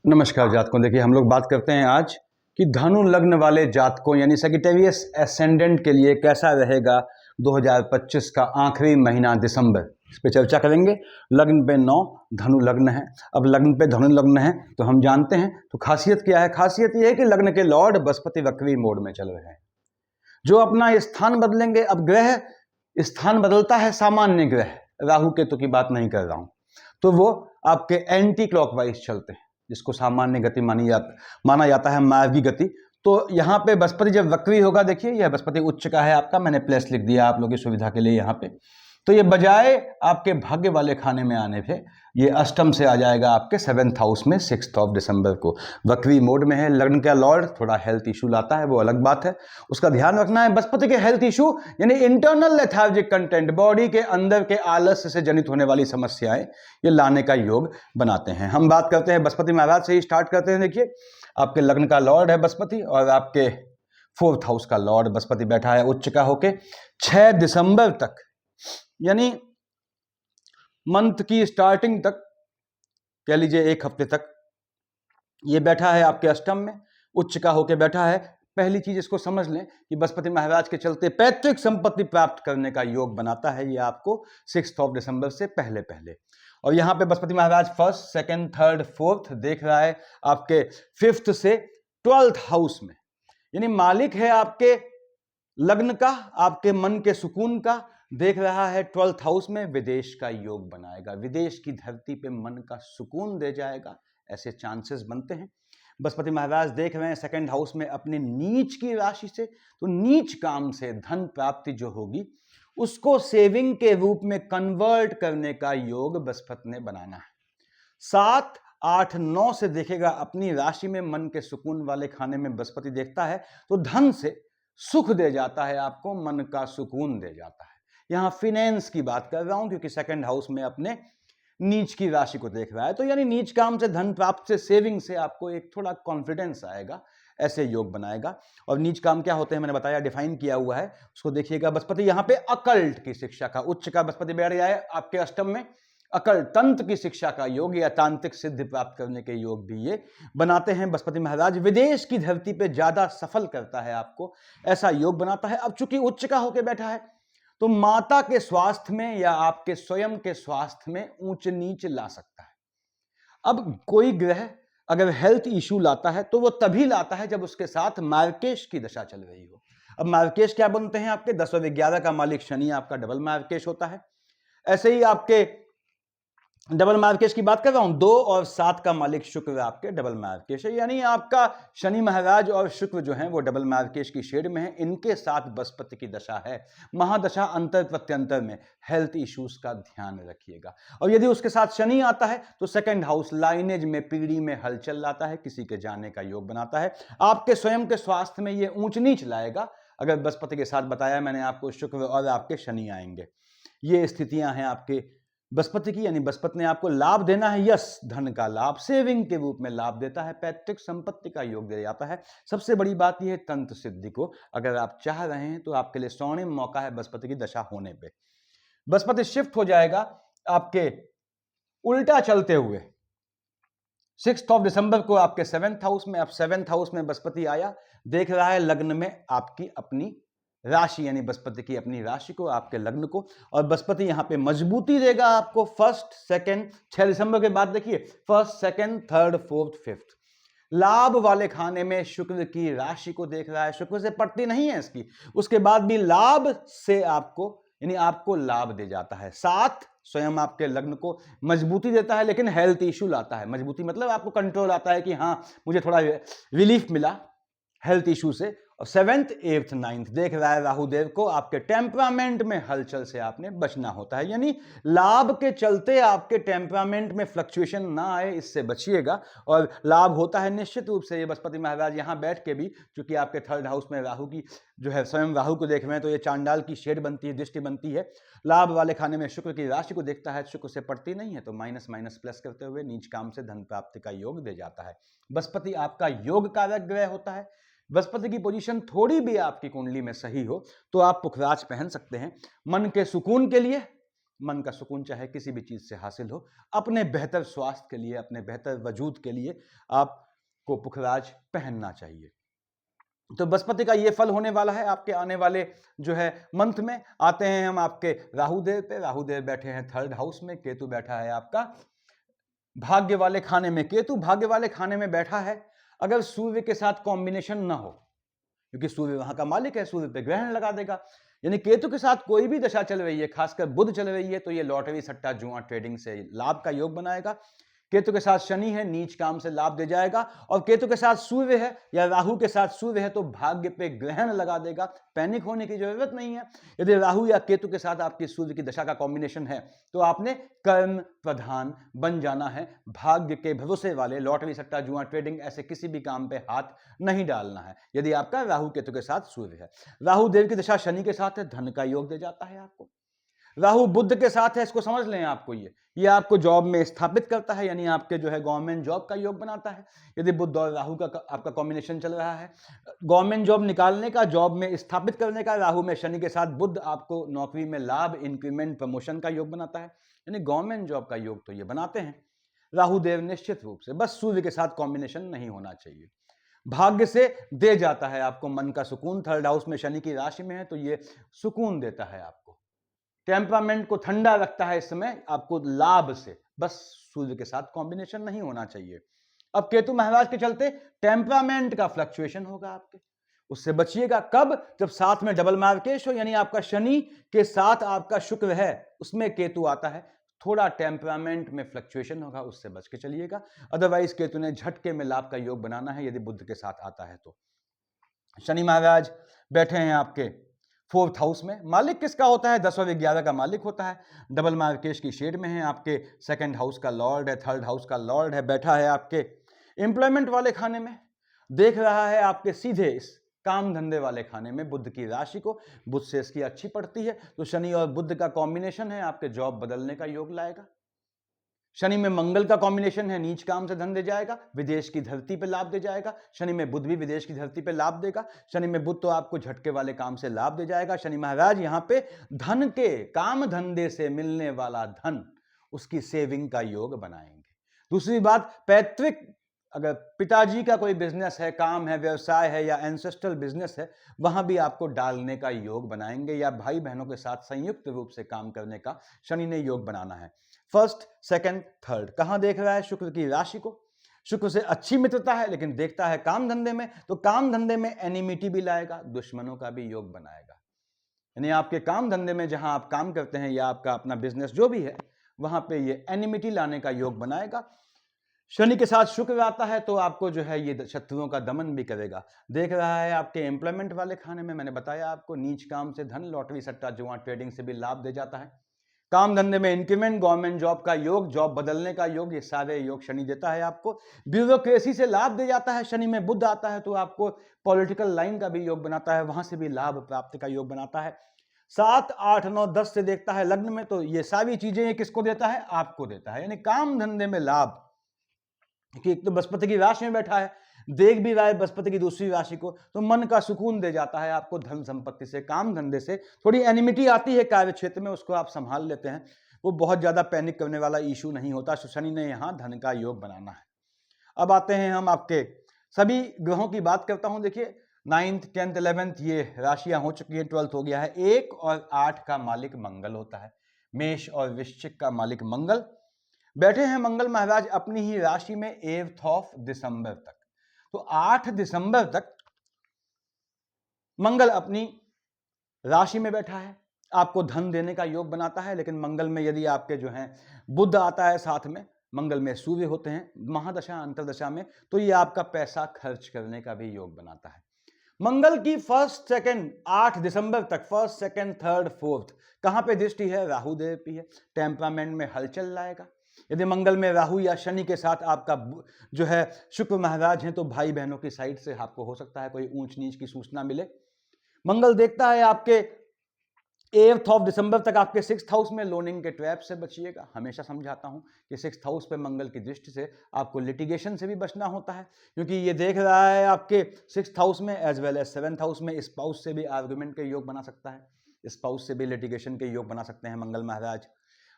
नमस्कार जातकों। देखिए, हम लोग बात करते हैं आज कि धनु लग्न वाले जातकों यानी सेजिटेरियस एसेंडेंट के लिए कैसा रहेगा 2025 का आखिरी महीना दिसंबर। इस पर चर्चा करेंगे। लग्न पे 9 धनु लग्न है। अब लग्न पे धनु लग्न है तो हम जानते हैं तो खासियत क्या है। खासियत यह है कि लग्न के लॉर्ड बृहस्पति वक्री मोड में चल रहे हैं, जो अपना स्थान बदलेंगे। अब ग्रह स्थान बदलता है, सामान्य ग्रह, राहु केतु की बात नहीं कर रहा हूं, तो वो आपके एंटी क्लॉकवाइज चलते हैं, जिसको सामान्य गति माना जाता है, मार्गी गति। तो यहां पे बृहस्पति जब वक्री होगा, देखिए यह बृहस्पति उच्च का है आपका, मैंने प्लस लिख दिया आप लोगों की सुविधा के लिए यहां पे। तो ये बजाय आपके भाग्य वाले खाने में आने पे ये अष्टम से आ जाएगा आपके 7th हाउस में 6 दिसंबर को। वक्री मोड में है। लग्न का लॉर्ड थोड़ा हेल्थ इशू लाता है, वो अलग बात है, उसका ध्यान रखना है। बृहस्पति के हेल्थ इशू यानी इंटरनल लेथार्जिक कंटेंट, बॉडी के अंदर के आलस्य से जनित होने वाली समस्याएं ये लाने का योग बनाते हैं। हम बात करते हैं बृहस्पति महाराज से ही स्टार्ट करते हैं। देखिए, आपके लग्न का लॉर्ड है बृहस्पति और आपके 4th हाउस का लॉर्ड बृहस्पति बैठा है उच्च का होके 6 दिसंबर तक, यानी मंथ की स्टार्टिंग तक, कह लीजिए एक हफ्ते तक ये बैठा है आपके अष्टम में, उच्च का होके बैठा है। पहली चीज इसको समझ लें कि बृहस्पति महाराज के चलते पैतृक संपत्ति प्राप्त करने का योग बनाता है ये आपको 6 दिसंबर से पहले पहले। और यहां पे बृहस्पति महाराज 1st, 2nd, 3rd, 4th देख रहा है आपके 5th से 12th हाउस में, यानी मालिक है आपके लग्न का, आपके मन के सुकून का, देख रहा है 12th हाउस में। विदेश का योग बनाएगा, विदेश की धरती पे मन का सुकून दे जाएगा, ऐसे चांसेस बनते हैं। बृहस्पति महाराज देख रहे हैं 2nd हाउस में अपने नीच की राशि से, तो नीच काम से धन प्राप्ति जो होगी उसको सेविंग के रूप में कन्वर्ट करने का योग बृहस्पति ने बनाना है। 7, 8, 9 से देखेगा अपनी राशि में, मन के सुकून वाले खाने में बृहस्पति देखता है तो धन से सुख दे जाता है आपको, मन का सुकून दे जाता है। यहां फिनेंस की बात कर रहा हूं क्योंकि 2nd हाउस में अपने नीच की राशि को देख रहा है, तो यानी नीच काम से धन प्राप्त से सेविंग से आपको एक थोड़ा कॉन्फिडेंस आएगा, ऐसे योग बनाएगा। और नीच काम क्या होते हैं मैंने बताया, डिफाइन किया हुआ है, उसको देखिएगा। बृहस्पति यहां पे अकल्ट की शिक्षा का, उच्च का बृहस्पति बैठ गया है आपके अष्टम में, अकल्ट तंत्र की शिक्षा का योग या तांत्रिक सिद्धि प्राप्त करने के योग भी ये बनाते हैं बृहस्पति महाराज। विदेश की धरती पे ज्यादा सफल करता है आपको, ऐसा योग बनाता है। अब चूंकि उच्च का होकर बैठा है तो माता के स्वास्थ्य में या आपके स्वयं के स्वास्थ्य में ऊंच नीच ला सकता है। अब कोई ग्रह अगर हेल्थ इश्यू लाता है तो वो तभी लाता है जब उसके साथ मार्केश की दशा चल रही हो। अब मार्केश क्या बनते हैं आपके 10 और 11 का मालिक शनि आपका डबल मार्केश होता है। ऐसे ही आपके डबल मार्केश की बात कर रहा हूं, 2 और 7 का मालिक शुक्र आपके डबल मार्केश है, यानी आपका शनि महाराज और शुक्र जो है वो डबल मार्केश की शेड में है। इनके साथ बृहस्पति की दशा है, महादशा अंतर प्रत्यंतर में। हेल्थ इश्यूज का ध्यान रखिएगा। और यदि उसके साथ शनि आता है तो 2nd हाउस लाइनेज में, पीढ़ी में हलचल लाता है, किसी के जाने का योग बनाता है। आपके स्वयं के स्वास्थ्य में ये ऊंच नीच लाएगा अगर बृहस्पति के साथ बताया मैंने आपको, शुक्र और आपके शनि आएंगे। ये स्थितियां हैं आपके बृहस्पति की, यानी बृहस्पति ने आपको लाभ देना है, यस, धन का लाभ, सेविंग के रूप में लाभ देता है, पैतृक संपत्ति का योग दे जाता है। सबसे बड़ी बात यह है तंत्र सिद्धि को अगर आप चाह रहे हैं तो आपके लिए स्वर्णिम मौका है बृहस्पति की दशा होने पे। बृहस्पति शिफ्ट हो जाएगा आपके उल्टा चलते हुए 6 दिसंबर को आपके 7th हाउस में। अब 7th हाउस में बृहस्पति आया, देख रहा है लग्न में आपकी अपनी राशि, यानी बृहस्पति की अपनी राशि को, आपके लग्न को। और बृहस्पति यहां पे मजबूती देगा आपको 1st, 2nd, 6 दिसंबर के बाद देखिए 1st, 2nd, 3rd, 4th, 5th लाभ वाले खाने में शुक्र की राशि को देख रहा है। शुक्र से पड़ती नहीं है इसकी, उसके बाद भी लाभ से आपको, यानी आपको लाभ दे जाता है। 7 स्वयं आपके लग्न को मजबूती देता है, लेकिन हेल्थ इश्यू लाता है। मजबूती मतलब आपको कंट्रोल आता है कि हाँ मुझे थोड़ा रिलीफ मिला हेल्थ इश्यू से। और 7th, 8th, 9th देख रहा है राहुदेव को, आपके टेम्परामेंट में हलचल से आपने बचना होता है, यानी लाभ के चलते आपके टेम्परामेंट में फ्लक्चुएशन ना आए, इससे बचिएगा। और लाभ होता है निश्चित रूप से। ये बृहस्पति महाराज यहां बैठ के भी, चूंकि आपके 3rd हाउस में राहु की जो है, स्वयं राहु को देख रहे हैं, तो ये चांडाल की शेड बनती है, दृष्टि बनती है। लाभ वाले खाने में शुक्र की राशि को देखता है, शुक्र से पड़ती नहीं है, तो माइनस माइनस प्लस करते हुए नीच काम से धन प्राप्ति का योग दे जाता है। बृहस्पति आपका योग कारक ग्रह होता है। बृहस्पति की पोजीशन थोड़ी भी आपकी कुंडली में सही हो तो आप पुखराज पहन सकते हैं मन के सुकून के लिए, मन का सुकून चाहे किसी भी चीज़ से हासिल हो, अपने बेहतर स्वास्थ्य के लिए, अपने बेहतर वजूद के लिए आपको पुखराज पहनना चाहिए। तो बृहस्पति का ये फल होने वाला है आपके आने वाले जो है मंथ में। आते हैं हम आपके राहुदेव पे। राहुदेव बैठे हैं 3rd हाउस में, केतु बैठा है आपका भाग्य वाले खाने में। केतु भाग्य वाले खाने में बैठा है अगर सूर्य के साथ कॉम्बिनेशन ना हो, क्योंकि सूर्य वहां का मालिक है, सूर्य पे ग्रहण लगा देगा। यानी केतु के साथ कोई भी दशा चल रही है, खासकर बुध चल रही है, तो ये लॉटरी, सट्टा, जुआ, ट्रेडिंग से लाभ का योग बनाएगा। केतु के साथ शनि है, नीच काम से लाभ दे जाएगा। और केतु के साथ सूर्य है या राहु के साथ सूर्य है तो भाग्य पे ग्रहण लगा देगा। पैनिक होने की जरूरत नहीं है। यदि राहु या केतु के साथ आपकी सूर्य की दशा का कॉम्बिनेशन है तो आपने कर्म प्रधान बन जाना है। भाग्य के भरोसे वाले लॉटरी, सट्टा, जुआ, ट्रेडिंग ऐसे किसी भी काम पे हाथ नहीं डालना है यदि आपका राहु केतु के साथ सूर्य है। राहु देव की दशा शनि के साथ है, धन का योग दे जाता है आपको। राहु बुध के साथ है, इसको समझ लें आपको, ये आपको जॉब में स्थापित करता है, यानी आपके जो है गवर्नमेंट जॉब का योग बनाता है। यदि बुध और राहु का आपका कॉम्बिनेशन चल रहा है, गवर्नमेंट जॉब निकालने का, जॉब में स्थापित करने का, राहु में शनि के साथ बुध आपको नौकरी में लाभ, इंक्रीमेंट, प्रमोशन का योग बनाता है। यानी गवर्नमेंट जॉब का योग तो ये बनाते हैं राहु देव निश्चित रूप से। बस सूर्य के साथ कॉम्बिनेशन नहीं होना चाहिए। भाग्य से दे जाता है आपको मन का सुकून। 3rd हाउस में शनि की राशि में है तो ये सुकून देता है आपको, टेम्परामेंट को ठंडा रखता है इस समय आपको लाभ से। बस सूर्य के साथ कॉम्बिनेशन नहीं होना चाहिए। अब केतु महाराज के चलते टेम्परामेंट का फ्लक्चुएशन होगा आपके, उससे बचिएगा। कब? जब साथ में डबल मार्केश हो, यानी आपका शनि के साथ आपका शुक्र है, उसमें केतु आता है, थोड़ा टेम्परामेंट में फ्लक्चुएशन होगा, उससे बच के चलिएगा। अदरवाइज केतु ने झटके में लाभ का योग बनाना है यदि बुध के साथ आता है तो। शनि महाराज बैठे हैं आपके 4th हाउस में। मालिक किसका होता है? 10 और 11 का मालिक होता है। डबल मार्केश की शेड में है, आपके 2nd हाउस का लॉर्ड है, 3rd हाउस का लॉर्ड है, बैठा है आपके एम्प्लॉयमेंट वाले खाने में, देख रहा है आपके सीधे इस काम धंधे वाले खाने में बुध की राशि को। बुध से इसकी अच्छी पड़ती है, तो शनि और बुध का कॉम्बिनेशन है, आपके जॉब बदलने का योग लाएगा। शनि में मंगल का कॉम्बिनेशन है, नीच काम से धन दे जाएगा, विदेश की धरती पे लाभ दे जाएगा। शनि में बुध भी विदेश की धरती पे लाभ देगा। शनि में बुध तो आपको झटके वाले काम से लाभ दे जाएगा। शनि महाराज यहां पे धन के काम धंधे से मिलने वाला धन, उसकी सेविंग का योग बनाएंगे। दूसरी बात, पैतृक, अगर पिताजी का कोई बिजनेस है, काम है, व्यवसाय है या एंसेस्ट्रल बिजनेस है, वहां भी आपको डालने का योग बनाएंगे, या भाई बहनों के साथ संयुक्त रूप से काम करने का शनि ने योग बनाना है। 1st, 2nd, 3rd कहां देख रहा है? शुक्र की राशि को। शुक्र से अच्छी मित्रता है, लेकिन देखता है काम धंधे में, तो काम धंधे में एनिमिटी भी लाएगा, दुश्मनों का भी योग बनाएगा। यानी आपके काम धंधे में जहां आप काम करते हैं या आपका अपना बिजनेस जो भी है, वहां पे ये एनिमिटी लाने का योग बनाएगा। शनि के साथ शुक्र आता है तो आपको जो है ये शत्रुओं का दमन भी करेगा। देख रहा है आपके एम्प्लॉयमेंट वाले खाने में, मैंने बताया आपको, नीच काम से धन, लॉटरी, सट्टा, जुआ, ट्रेडिंग से भी लाभ दे जाता है। काम धंधे में इंक्रीमेंट, गवर्नमेंट जॉब का योग, जॉब बदलने का योग, ये सारे योग शनि देता है आपको। ब्यूरोक्रेसी से लाभ दे जाता है। शनि में बुध आता है तो आपको पॉलिटिकल लाइन का भी योग बनाता है, वहां से भी लाभ प्राप्ति का योग बनाता है। 7, 8, 9, 10 से देखता है लग्न में, तो ये सारी चीजें ये किसको देता है? आपको देता है। यानी काम धंधे में लाभ, कि एक तो बृहस्पति की राशि में बैठा है, देख भी रहा है बृहस्पति की दूसरी राशि को, तो मन का सुकून दे जाता है आपको। धन संपत्ति से, काम धंधे से थोड़ी एनिमिटी आती है कार्य क्षेत्र में, उसको आप संभाल लेते हैं, वो बहुत ज्यादा पैनिक करने वाला इशू नहीं होता। शनि ने यहां धन का योग बनाना है। अब आते हैं हम आपके सभी ग्रहों की बात करता हूं। देखिए 9th, 10th, 11th ये राशियां हो चुकी है, 12th हो गया है। 1 और 8 का मालिक मंगल होता है, मेष और वृश्चिक का मालिक मंगल। बैठे हैं मंगल महाराज अपनी ही राशि में 8 दिसंबर तक। तो 8 दिसंबर तक मंगल अपनी राशि में बैठा है, आपको धन देने का योग बनाता है। लेकिन मंगल में यदि आपके जो हैं बुध आता है साथ में, मंगल में सूर्य होते हैं महादशा अंतरदशा में, तो ये आपका पैसा खर्च करने का भी योग बनाता है। मंगल की 1st, 2nd, 8 दिसंबर तक 1st, 2nd, 3rd, 4th कहां पे दृष्टि है? राहु देव की है। टेम्परामेंट में हलचल लाएगा। यदि मंगल में राहु या शनि के साथ आपका जो है शुक्र महाराज हैं, तो भाई बहनों की साइड से आपको हो सकता है कोई ऊंच नीच की सूचना मिले। मंगल देखता है आपके 8 दिसंबर तक आपके 6th हाउस में, लोनिंग के ट्रैप से बचिएगा। हमेशा समझाता हूं कि 6th हाउस पे मंगल की दृष्टि से आपको लिटिगेशन से भी बचना होता है, क्योंकि ये देख रहा है आपके 6th हाउस में as well as 7th house में। स्पाउस से भी आर्गुमेंट के योग बना सकता है, स्पाउस से भी लिटिगेशन के योग बना सकते हैं मंगल महाराज।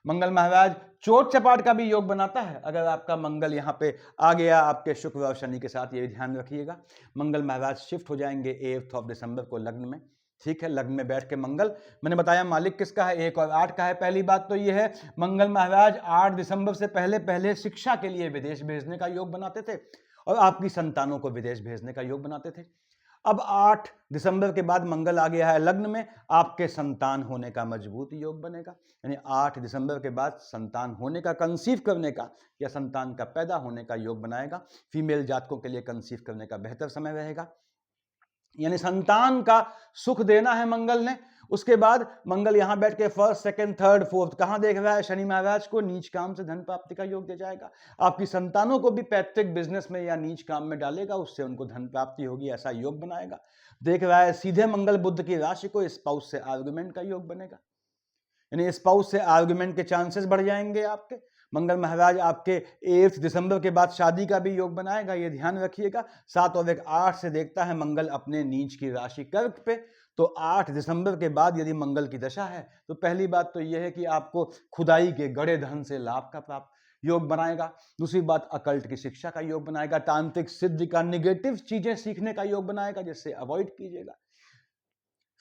मंगल महाराज चोट चपाट का भी योग बनाता है। अगर आपका मंगल यहाँ पे आ गया आपके शुक्र और शनि के साथ, ये भी ध्यान रखिएगा। मंगल महाराज शिफ्ट हो जाएंगे 8 दिसंबर को लग्न में, ठीक है। लग्न में बैठ के मंगल, मैंने बताया मालिक किसका है, 1 और 8 का है। पहली बात तो ये है, मंगल महाराज 8 दिसंबर से पहले पहले शिक्षा के लिए विदेश भेजने का योग बनाते थे और आपकी संतानों को विदेश भेजने का योग बनाते थे। अब 8 दिसंबर के बाद मंगल आ गया है लग्न में, आपके संतान होने का मजबूत योग बनेगा। यानी 8 दिसंबर के बाद संतान होने का, कंसीव करने का या संतान का पैदा होने का योग बनाएगा। फीमेल जातकों के लिए कंसीव करने का बेहतर समय रहेगा, यानी संतान का सुख देना है मंगल ने। उसके बाद मंगल यहां बैठ के 1st, 2nd, 3rd, 4th कहां देख रहा है, शनि महाराज को नीच काम से धन प्राप्ति का योग दे जाएगा। आपकी संतानों को भी पैतृक बिजनेस में या नीच काम में डालेगा, उससे उनको धन प्राप्ति होगी, ऐसा योग बनाएगा। देख रहा है सीधे मंगल बुध की राशि को, स्पाउस से आर्गुमेंट का योग बनेगा, यानी स्पाउस से आर्गुमेंट के चांसेस बढ़ जाएंगे आपके। मंगल महाराज आपके 8 दिसंबर के बाद शादी का भी योग बनाएगा, ये ध्यान रखिएगा। 7 और 1 8 से देखता है मंगल अपने नीच की राशि कर्क पे, तो 8 दिसंबर के बाद यदि मंगल की दशा है तो पहली बात तो यह है कि आपको खुदाई के गड़े धन से लाभ का प्राप्त योग बनाएगा। दूसरी बात, अकल्ट की शिक्षा का योग बनाएगा, तांत्रिक सिद्धि का, निगेटिव चीजें सीखने का योग बनाएगा, जिससे अवॉइड कीजिएगा।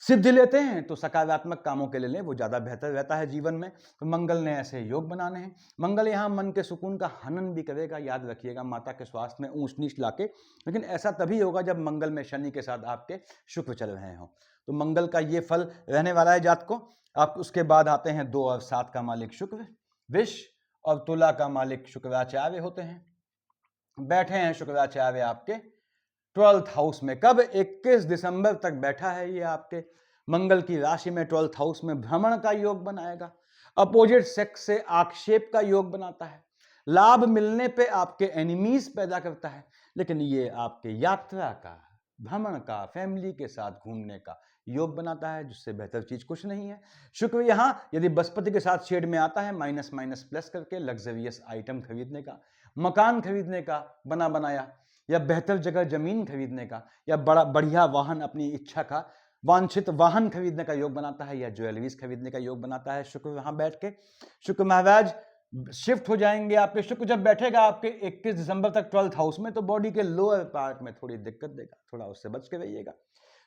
सिद्धि लेते हैं तो सकारात्मक कामों के लिए लें, वो ज्यादा बेहतर रहता है जीवन में। तो मंगल ने ऐसे योग बनाने हैं। मंगल यहाँ मन के सुकून का हनन भी करेगा, याद रखिएगा, माता के स्वास्थ्य में ऊंच नीच लाके, लेकिन ऐसा तभी होगा जब मंगल में शनि के साथ आपके शुक्र चल रहे हों। तो मंगल का ये फल रहने वाला है जातकों। आप उसके बाद आते हैं 2 और 7 का मालिक शुक्र, वृष और तुला का मालिक शुक्राचार्य होते हैं। बैठे हैं शुक्राचार्य आपके 12th हाउस में। कब? 21 दिसंबर तक बैठा है ये आपके मंगल की राशि में। 12th हाउस में भ्रमण का योग बनाएगा, अपोजिट सेक्स से आक्षेप का योग बनाता है, लाभ मिलने पे आपके एनिमीज पैदा करता है, लेकिन ये आपके यात्रा का, भ्रमण का, फैमिली के साथ घूमने का योग बनाता है, जिससे बेहतर चीज कुछ नहीं है। शुक्र यहां यदि बृहस्पति के साथ शेड में आता है, माइनस माइनस प्लस करके लग्जरियस आइटम खरीदने का, मकान खरीदने का बना बनाया, या बेहतर जगह जमीन खरीदने का, या बड़ा बढ़िया वाहन, अपनी इच्छा का वांछित वाहन खरीदने का योग बनाता है, या ज्वेलरीज खरीदने का योग बनाता है शुक्र वहां बैठ के। शुक्र महाराज शिफ्ट हो जाएंगे आपके, शुक्र जब बैठेगा आपके 21 दिसंबर तक 12th हाउस में, तो बॉडी के लोअर पार्ट में थोड़ी दिक्कत देगा, थोड़ा उससे बच के रहिएगा।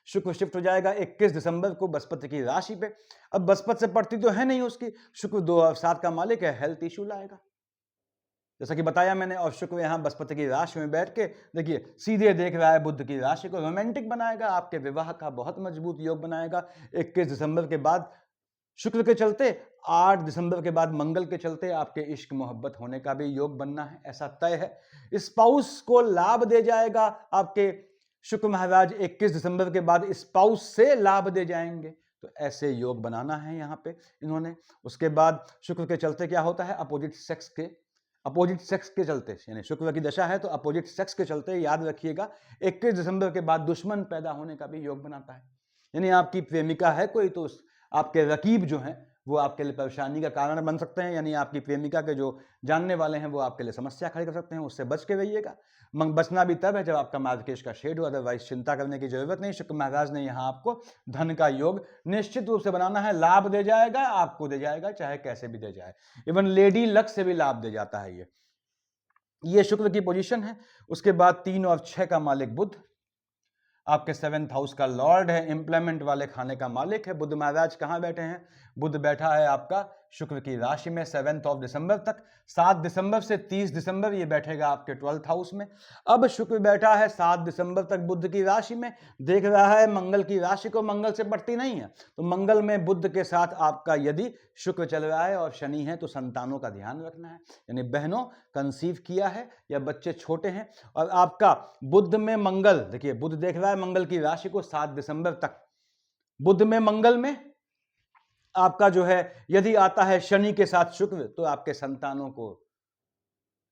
शुक्र शिफ्ट हो जाएगा 21 दिसंबर को बृहस्पति की राशि पे। अब बृहस्पति से पड़ती तो है नहीं उसकी, शुक्र 2 और 7 का मालिक है, हेल्थ इश्यू लाएगा, जैसा कि बताया मैंने। और शुक्र यहाँ बृहस्पति की राशि में बैठ के देखिए सीधे देख रहा है बुध की राशि को, रोमांटिक बनाएगा, आपके विवाह का बहुत मजबूत योग बनाएगा। 21 दिसंबर के बाद शुक्र के चलते, 8 दिसंबर के बाद मंगल के चलते आपके इश्क मोहब्बत होने का भी योग बनना है, ऐसा तय है। स्पाउस को लाभ दे जाएगा आपके शुक्र महाराज, 21 दिसंबर के बाद स्पाउस से लाभ दे जाएंगे, तो ऐसे योग बनाना है यहाँ पे इन्होंने। उसके बाद शुक्र के चलते क्या होता है, अपोजिट सेक्स के चलते, यानी शुक्र की दशा है तो अपोजिट सेक्स के चलते, याद रखिएगा, 21 दिसंबर के बाद दुश्मन पैदा होने का भी योग बनाता है। यानी आपकी प्रेमिका है कोई, तो आपके रकीब जो हैं वो आपके लिए परेशानी का कारण बन सकते हैं, यानी आपकी प्रेमिका के जो जानने वाले हैं वो आपके लिए समस्या खड़ी कर सकते हैं, उससे बच के रहिएगा। बचना भी तब है जब आपका मार्गकेश का शेड हो, अदरवाइज चिंता करने की जरूरत नहीं। शुक्र महाराज ने यहाँ आपको धन का योग निश्चित रूप से बनाना है, लाभ दे जाएगा, आपको दे जाएगा, चाहे कैसे भी दे जाए। इवन लेडी लक से भी लाभ दे जाता है ये शुक्र की पोजीशन है। उसके बाद 3 और 6 का मालिक बुध, आपके 7th हाउस का लॉर्ड है, इंप्लीमेंट वाले खाने का मालिक है। बुध महाराज कहां बैठे हैं, बुध बैठा है आपका शुक्र की राशि में 7 दिसंबर तक। 7 दिसंबर से 30 दिसंबर ये बैठेगा आपके 12th हाउस में। अब शुक्र बैठा है 7 दिसंबर तक बुध की राशि में, देख रहा है मंगल की राशि को, मंगल से पड़ती नहीं है, तो मंगल में बुध के साथ आपका यदि शुक्र चल रहा है और शनि है, तो संतानों का ध्यान रखना है, यानी बहनों कंसीव किया है या बच्चे छोटे हैं। और आपका बुध में मंगल, देखिए बुध देख रहा है मंगल की राशि को 7 दिसंबर तक, बुध में मंगल में आपका जो है यदि आता है शनि के साथ शुक्र, तो आपके संतानों को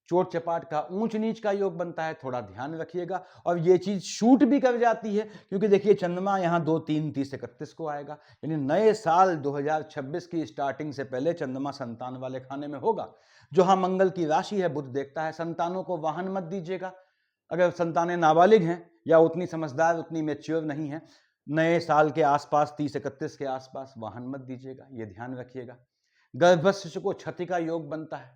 चोट चपाट का, ऊंच नीच का योग बनता है, थोड़ा ध्यान रखिएगा। और ये चीज शूट भी कर जाती है, क्योंकि देखिए चंद्रमा यहाँ 2, 3, 30, 31 को आएगा, यानी नए साल 2026 की स्टार्टिंग से पहले चंद्रमा संतान वाले खाने में होगा। जो हाँ मंगल की राशि है, बुध देखता है संतानों को वाहन मत दीजिएगा, अगर संतानें नाबालिग हैं या उतनी समझदार, उतनी मैच्योर नहीं है, नए साल के आसपास 30-31 के आसपास वाहन मत दीजिएगा, ये ध्यान रखिएगा। गर्भस्थ शिशु को क्षति का योग बनता है,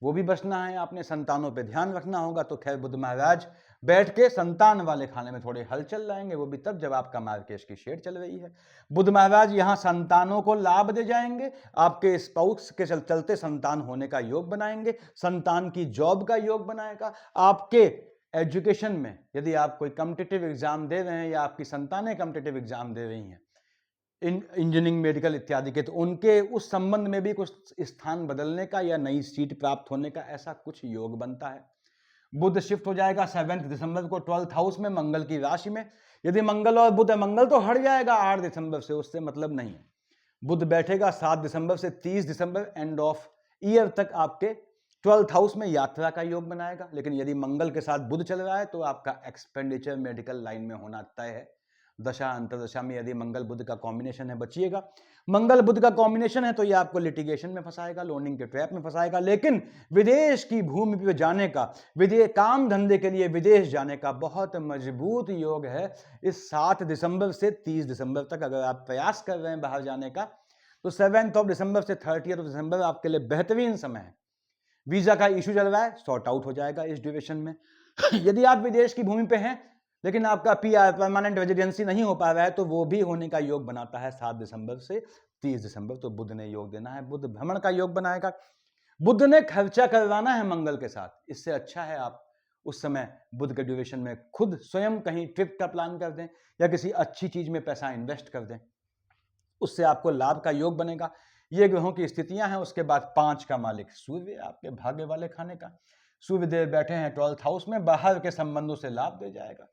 वो भी बचना है। आपने संतानों पे ध्यान रखना होगा। तो खैर बुध महाराज बैठ के संतान वाले खाने में थोड़े हलचल लाएंगे, वो भी तब जब आपका मार्केश की शेर चल रही है। बुध महाराज यहाँ संतानों को लाभ दे जाएंगे, आपके स्पाउस के चलते संतान होने का योग बनाएंगे, संतान की जॉब का योग बनाएगा। आपके एजुकेशन में यदि आप कोई कॉम्पिटिटिव एग्जाम दे रहे हैं या आपकी संतानें कॉम्पिटिटिव एग्जाम दे रही हैं, इंजीनियरिंग, मेडिकल इत्यादि के, तो उनके उस संबंध में भी कुछ स्थान बदलने का या नई सीट प्राप्त होने का ऐसा कुछ योग बनता है। बुध शिफ्ट हो जाएगा 7 दिसंबर को 12th हाउस में, मंगल की राशि में। यदि मंगल और बुध है, मंगल तो हट जाएगा 8 दिसंबर से, उससे मतलब नहीं है। बुध बैठेगा 7 दिसंबर से 30 दिसंबर एंड ऑफ ईयर तक आपके 12th हाउस में, यात्रा का योग बनाएगा। लेकिन यदि मंगल के साथ बुध चल रहा है तो आपका एक्सपेंडिचर मेडिकल लाइन में होना तय है। दशा अंतरदशा में यदि मंगल बुध का कॉम्बिनेशन है, बचिएगा। मंगल बुध का कॉम्बिनेशन है तो ये आपको लिटिगेशन में फंसाएगा, लोनिंग के ट्रैप में फंसाएगा। लेकिन विदेश की भूमि पर जाने का, विदेश काम धंधे के लिए विदेश जाने का बहुत मजबूत योग है इस 7 दिसंबर से 30 दिसंबर तक। अगर आप प्रयास कर रहे हैं बाहर जाने का तो 7 दिसंबर से 30 दिसंबर आपके लिए बेहतरीन समय है। वीजा का इशू चल रहा है, सॉर्ट आउट हो जाएगा इस ड्यूरेशन में। यदि आप विदेश की भूमि पे हैं लेकिन आपका पीआर, परमानेंट रेजिडेंसी नहीं हो पा रहा है, तो वो भी होने का योग बनाता है 7 दिसंबर से 30 दिसंबर। तो बुध ने योग देना है, बुध भ्रमण का योग बनाएगा। बुध ने खर्चा करवाना है मंगल के साथ। इससे अच्छा है आप उस समय बुध के ड्यूरेशन में खुद स्वयं कहीं ट्रिप का प्लान कर दें या किसी अच्छी चीज में पैसा इन्वेस्ट कर दें, उससे आपको लाभ का योग बनेगा। ये ग्रहों की स्थितियां हैं। उसके बाद 5 का मालिक सूर्य, आपके भाग्य वाले खाने का। सूर्यदेव बैठे हैं 12th हाउस में, बाहर के संबंधों से लाभ दे जाएगा,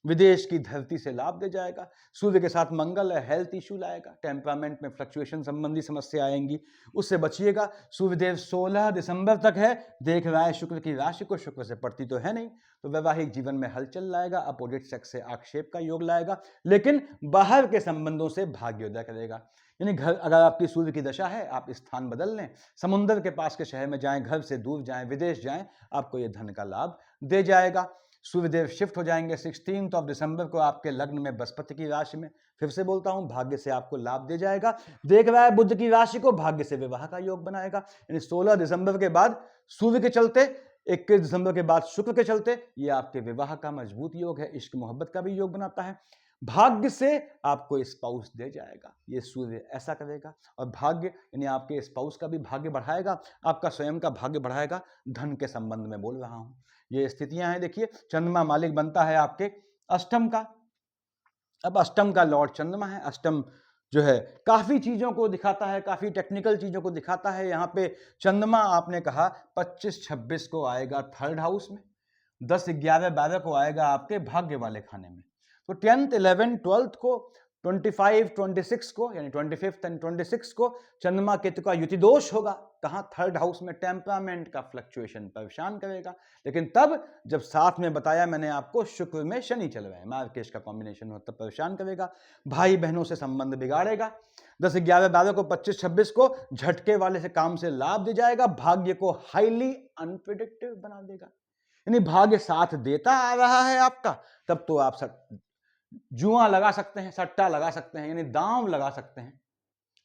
विदेश की धरती से लाभ दे जाएगा। सूर्य के साथ मंगल है, हेल्थ इशू लाएगा, टेम्परामेंट में फ्लक्चुएशन संबंधी समस्या आएंगी, उससे बचिएगा। सूर्यदेव 16 दिसंबर तक है, देख रहा है शुक्र की राशि को, शुक्र से पड़ती तो है नहीं, तो वैवाहिक जीवन में हलचल लाएगा, अपोजिट सेक्स से आक्षेप का योग लाएगा, लेकिन बाहर के संबंधों से भाग्योदय करेगा। यानी घर, अगर आपकी सूर्य की दशा है, आप स्थान बदल लें, समुद्र के पास के शहर में जाएं, घर से दूर जाएं, विदेश जाएं, आपको यह धन का लाभ दे जाएगा। सूर्यदेव शिफ्ट हो जाएंगे 16 दिसंबर को आपके लग्न में, बृहस्पति की राशि में। फिर से बोलता हूं, भाग्य से आपको लाभ दे जाएगा। देख रहा है बुध की राशि को, भाग्य से विवाह का योग बनाएगा। यानी 16 दिसंबर के बाद सूर्य के चलते, 21 दिसंबर के बाद शुक्र के चलते, ये आपके विवाह का मजबूत योग है, इश्क मोहब्बत का भी योग बनाता है। भाग्य से आपको स्पाउस दे जाएगा, ये सूर्य ऐसा करेगा। और भाग्य यानी आपके स्पाउस का भी भाग्य बढ़ाएगा, आपका स्वयं का भाग्य बढ़ाएगा, धन के संबंध में बोल रहा हूं। ये स्थितियां हैं। देखिए, चंद्रमा मालिक बनता है आपके अष्टम का। अब अष्टम का लॉर्ड चंद्रमा है। अष्टम जो है काफी चीजों को दिखाता है, काफी टेक्निकल चीजों को दिखाता है। यहाँ पे चंद्रमा आपने कहा 25-26 को आएगा 3rd हाउस में, 10, 11, 12 को आएगा आपके भाग्य वाले खाने में। तो 10th, 11th, 12th को, 25, 26 को, यानी 25th एंड 26 को चंद्रमा केतु का युति दोष होगा। कहां? 3rd हाउस में। टेम्परामेंट का फ्लक्चुएशन परेशान करेगा। लेकिन तब जब साथ में बताया मैंने आपको, शुक्र में शनि चल रहा है, मार्केश का कॉम्बिनेशन हो, तब परेशान करेगा, भाई बहनों से संबंध बिगाड़ेगा। 10, 11, 12 को, 25, 26 को झटके वाले से काम से लाभ दे जाएगा, भाग्य को हाईली अनप्रिडिक्टिव बना देगा। यानी भाग्य साथ देता आ रहा है आपका, तब तो आप जुआ लगा सकते हैं, सट्टा लगा सकते हैं, यानी दांव लगा सकते हैं।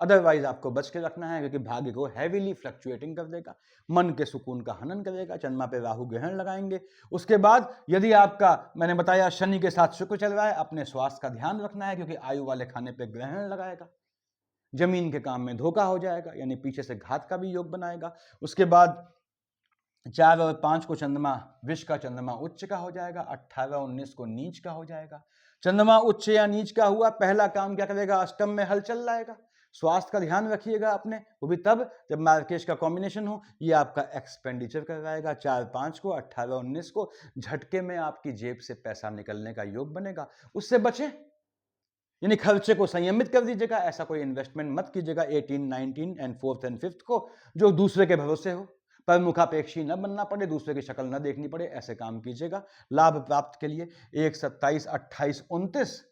अदरवाइज आपको बच के रखना है, क्योंकि भाग्य को हैवीली फ्लक्चुएटिंग कर देगा, मन के सुकून का हनन करेगा। चंद्रमा पे राहु ग्रहण लगाएंगे। उसके बाद यदि आपका, मैंने बताया शनि के साथ शुक्र चल रहा है, अपने स्वास्थ्य का ध्यान रखना है, क्योंकि आयु वाले खाने पे ग्रहण लगाएगा। जमीन के काम में धोखा हो जाएगा, यानी पीछे से घात का भी योग बनाएगा। उसके बाद 4 और 5 को चंद्रमा, विष का चंद्रमा उच्च का हो जाएगा, 18, 19 को नीच का हो जाएगा। चंद्रमा उच्च या नीच का हुआ, पहला काम क्या करेगा? अष्टम में हलचल लाएगा। स्वास्थ्य का ध्यान रखिएगा अपने, वो भी तब जब मार्केश का कॉम्बिनेशन हो। ये आपका एक्सपेंडिचर करवाएगा 4, 5 को, 18, 19 को। झटके में आपकी जेब से पैसा निकलने का योग बनेगा, उससे बचें। यानी खर्चे को संयमित कर दीजिएगा, ऐसा कोई इन्वेस्टमेंट मत कीजिएगा 18, 19 एंड 4th एंड 5th को, जो दूसरे के भरोसे हो। पर मुखापेक्षी न बनना पड़े, दूसरे की शक्ल न देखनी पड़े, ऐसे काम कीजिएगा लाभ प्राप्त के लिए। 1, 27, 28, 29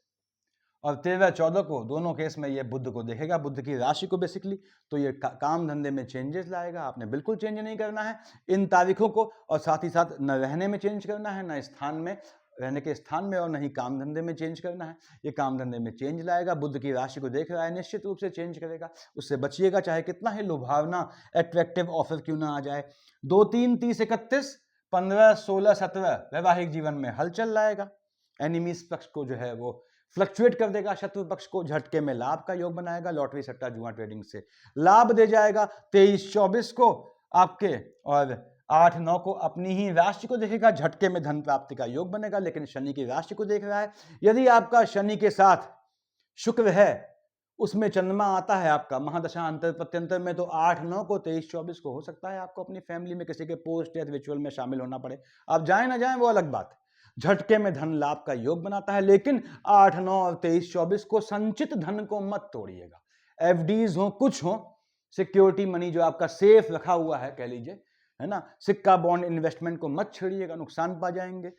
और 13, 14 को, दोनों केस में ये बुध को देखेगा, बुध की राशि को बेसिकली। तो ये काम धंधे में चेंजेस लाएगा। आपने बिल्कुल चेंज नहीं करना है इन तारीखों को, और साथ ही साथ न रहने में चेंज करना है, न स्थान में रहने के स्थान में और न ही काम धंधे में चेंज करना है। ये काम धंधे में चेंज लाएगा, बुध की राशि को देख रहा है, निश्चित रूप से चेंज करेगा, उससे बचिएगा, चाहे कितना ही लुभावना एट्रैक्टिव ऑफर क्यों ना आ जाए। 2, 3, 30, 31, 15, 16, 17 वैवाहिक जीवन में हलचल लाएगा। एनिमीज पक्ष को जो है वो फ्लक्चुएट कर देगा, शत्रु पक्ष को झटके में लाभ का योग बनाएगा, लॉटरी सट्टा जुआ ट्रेडिंग से लाभ दे जाएगा। 23-24 को आपके और 8-9 को अपनी ही राशि को देखेगा, झटके में धन प्राप्ति का योग बनेगा, लेकिन शनि की राशि को देख रहा है। यदि आपका शनि के साथ शुक्र है, उसमें चंद्रमा आता है आपका महादशा अंतर प्रत्यंतर में, तो 8-9 को 23-24 को हो सकता है आपको अपनी फैमिली में किसी के पोस्ट डेथ रिचुअल में शामिल होना पड़े। आप जाए ना जाए वो अलग बात है। झटके में धन लाभ का योग बनाता है, लेकिन 8-9 और 23-24 को संचित धन को मत तोड़िएगा। एफडीज हो, कुछ हो, सिक्योरिटी मनी जो आपका सेफ रखा हुआ है कह लीजिए, है ना, सिक्का बॉन्ड इन्वेस्टमेंट को मत छेड़िएगा, नुकसान पा जाएंगे।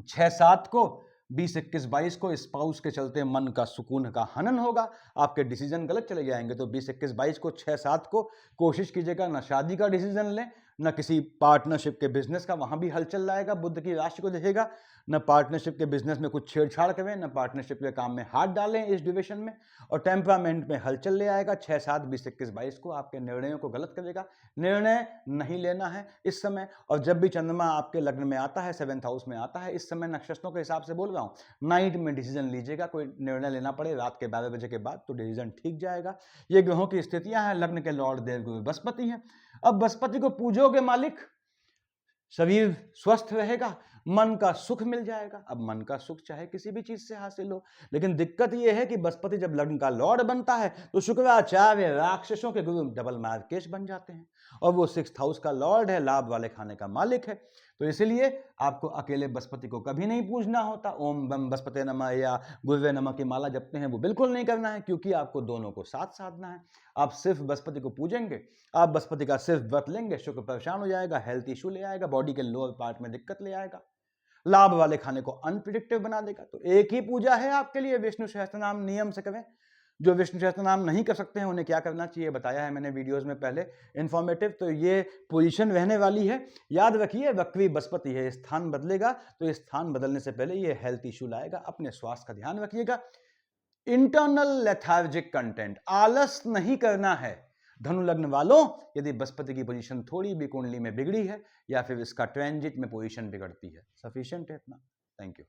6-7 को 20-21-22 को स्पाउस के चलते मन का सुकून का हनन होगा, आपके डिसीजन गलत चले जाएंगे। तो 20-21-22 को 6-7 को कोशिश कीजिएगा न शादी का डिसीजन लें, न किसी पार्टनरशिप के बिजनेस का, वहां भी हलचल लाएगा, बुध की राशि को देखेगा। न पार्टनरशिप के बिजनेस में कुछ छेड़छाड़ करें, न पार्टनरशिप के काम में हाथ डालें इस ड्यूरेशन में, और टेम्परामेंट में हलचल ले आएगा। 6-7 20-21-22 को आपके निर्णयों को गलत करेगा, निर्णय नहीं लेना है इस समय। और जब भी चंद्रमा आपके लग्न में आता है, 7th हाउस में आता है, इस समय नक्षत्रों के हिसाब से बोल रहा हूं, नाइट में डिसीजन लीजिएगा। कोई निर्णय लेना पड़े रात के 12 बजे के बाद तो डिसीजन ठीक जाएगा। ये ग्रहों की स्थितियां हैं। लग्न के लॉर्ड देवगुरु बृहस्पति हैं। अब बृहस्पति को पूजोगे मालिक, शरीर स्वस्थ रहेगा, मन का सुख मिल जाएगा। अब मन का सुख चाहे किसी भी चीज से हासिल हो, लेकिन दिक्कत यह है कि बृहस्पति जब लग्न का लॉर्ड बनता है तो शुक्राचार्य राक्षसों के गुरु डबल मार्केश बन जाते हैं, और वो 6th हाउस का लॉर्ड है, लाभ वाले खाने का मालिक है। तो इसलिए आपको अकेले बृहस्पति को कभी नहीं पूजना होता। ओम बम बृहस्पति नमः या गुरुवे नमः की माला जपते हैं वो बिल्कुल नहीं करना है, क्योंकि आपको दोनों को साथ साधना है। आप सिर्फ बृहस्पति को पूजेंगे, आप बृहस्पति का सिर्फ व्रत लेंगे, शुक्र परेशान हो जाएगा, हेल्थ इशू ले आएगा, बॉडी के लोअर पार्ट में दिक्कत ले आएगा, लाभ वाले खाने को अनप्रिडिक्टिव बना देगा। तो एक ही पूजा है आपके लिए, विष्णु सहस्त्रनाम नियम से करें। जो विष्णु सहस्त्रनाम नहीं कर सकते हैं उन्हें क्या करना चाहिए बताया है मैंने वीडियोस में पहले, इंफॉर्मेटिव। तो ये पोजीशन रहने वाली है, याद रखिए, वक्री बृहस्पति है, स्थान बदलेगा, तो स्थान बदलने से पहले ये हेल्थ इशू लाएगा। अपने स्वास्थ्य का ध्यान रखिएगा। इंटरनल लेथार्जिक कंटेंट, आलस नहीं करना है। धनु लग्न वालों, यदि बृहस्पति की पोजीशन थोड़ी भी कुंडली में बिगड़ी है या फिर इसका ट्रांजिट में पोजीशन बिगड़ती है, सफिशिएंट है इतना। Thank you.